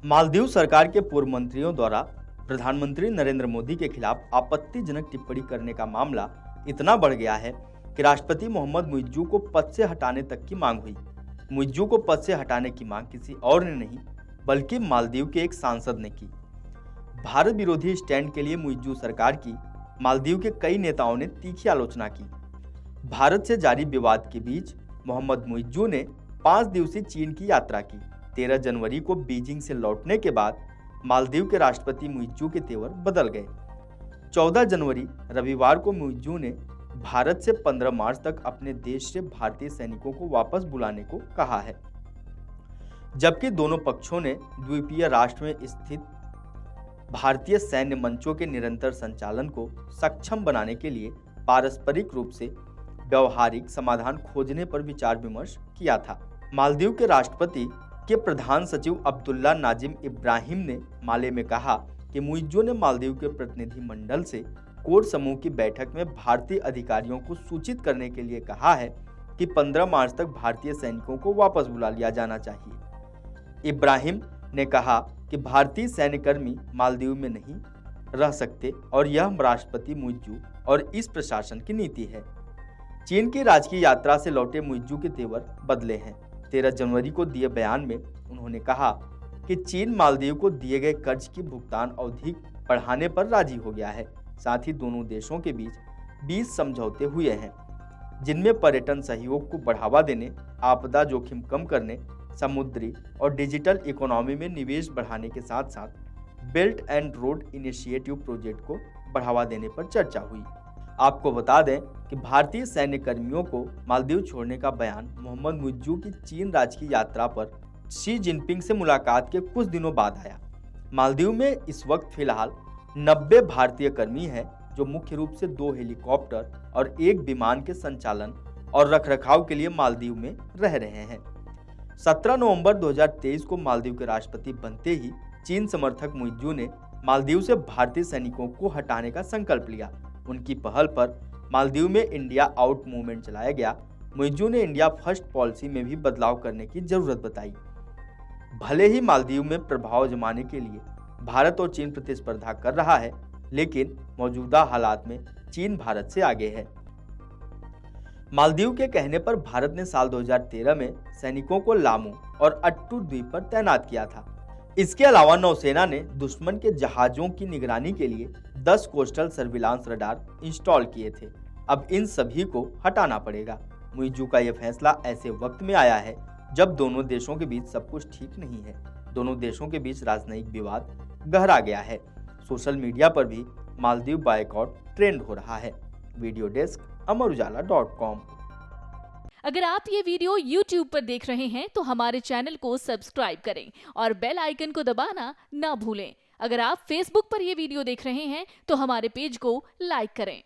मालदीव सरकार के पूर्व मंत्रियों द्वारा प्रधानमंत्री नरेंद्र मोदी के खिलाफ आपत्तिजनक टिप्पणी करने का मामला इतना बढ़ गया है कि राष्ट्रपति मोहम्मद मुइज्जू को पद से हटाने तक की मांग हुई। मुइज्जू को पद से हटाने की मांग किसी और ने नहीं बल्कि मालदीव के एक सांसद ने की। भारत विरोधी स्टैंड के लिए मुइज्जू सरकार की मालदीव के कई नेताओं ने तीखी आलोचना की। भारत से जारी विवाद के बीच मोहम्मद मुइज्जू ने 5 दिवसीय चीन की यात्रा की। 13 जनवरी को बीजिंग से लौटने के बाद मालदीव के राष्ट्रपति मुइज्जू के तेवर बदल गए। 14 जनवरी रविवार को मुइज्जू ने भारत से 15 मार्च तक अपने देश से भारतीय सैनिकों को वापस बुलाने को कहा है, जबकि दोनों पक्षों ने द्वीपीय राष्ट्र में स्थित भारतीय सैन्य मंचों के निरंतर संचालन को सक्षम बनाने के लिए पारस्परिक रूप से व्यवहारिक समाधान खोजने पर विचार विमर्श किया था। मालदीव के राष्ट्रपति के प्रधान सचिव अब्दुल्ला नाजिम इब्राहिम ने माले में कहा कि मुइज्जू ने मालदीव के प्रतिनिधि मंडल से कोर समूह की बैठक में भारतीय अधिकारियों को सूचित करने के लिए कहा है कि 15 मार्च तक भारतीय सैनिकों को वापस बुला लिया जाना चाहिए। इब्राहिम ने कहा कि भारतीय सैन्यकर्मी मालदीव में नहीं रह सकते और यह राष्ट्रपति मुइज्जू और इस प्रशासन की नीति है। चीन की राजकीय यात्रा से लौटे मुइज्जू के तेवर बदले हैं। 13 जनवरी को दिए बयान में उन्होंने कहा कि चीन मालदीव को दिए गए कर्ज की भुगतान अवधि बढ़ाने पर राजी हो गया है। साथ ही दोनों देशों के बीच 20 समझौते हुए हैं, जिनमें पर्यटन सहयोग को बढ़ावा देने, आपदा जोखिम कम करने, समुद्री और डिजिटल इकोनॉमी में निवेश बढ़ाने के साथ साथ belt and road initiative project को बढ़ावा देने पर चर्चा हुई। आपको बता दें कि भारतीय सैन्य कर्मियों को मालदीव छोड़ने का बयान मोहम्मद मुइज्जू की चीन राजकीय यात्रा पर शी जिनपिंग से मुलाकात के कुछ दिनों बाद आया। मालदीव में इस वक्त फिलहाल 90 भारतीय कर्मी हैं, जो मुख्य रूप से 2 हेलीकॉप्टर और 1 विमान के संचालन और रखरखाव के लिए मालदीव में रह रहे हैं। 17 नवंबर 2023 को मालदीव के राष्ट्रपति बनते ही चीन समर्थक मुइज्जू ने मालदीव से भारतीय सैनिकों को हटाने का संकल्प लिया। उनकी पहल पर मालदीव में इंडिया आउट मूवमेंट चलाया गया। मुइज्जू ने इंडिया फर्स्ट पॉलिसी में भी बदलाव करने की जरूरत बताई। भले ही मालदीव में प्रभाव जमाने के लिए भारत और चीन प्रतिस्पर्धा कर रहा है, लेकिन मौजूदा हालात में चीन भारत से आगे है। मालदीव के कहने पर भारत ने साल 2013 में सैनिकों को लामू और अट्टू द्वीप पर तैनात किया था। इसके अलावा नौसेना ने दुश्मन के जहाजों की निगरानी के लिए 10 कोस्टल सर्विलांस रडार इंस्टॉल किए थे। अब इन सभी को हटाना पड़ेगा। मुइज्जू का यह फैसला ऐसे वक्त में आया है जब दोनों देशों के बीच सब कुछ ठीक नहीं है। दोनों देशों के बीच राजनयिक विवाद गहरा गया है। सोशल मीडिया पर भी मालदीव बायकॉट ट्रेंड हो रहा है। वीडियो डेस्क अमरउजाला.com। अगर आप ये वीडियो YouTube पर देख रहे हैं तो हमारे चैनल को सब्सक्राइब करें और बेल आइकन को दबाना ना भूलें। अगर आप Facebook पर ये वीडियो देख रहे हैं तो हमारे पेज को लाइक करें।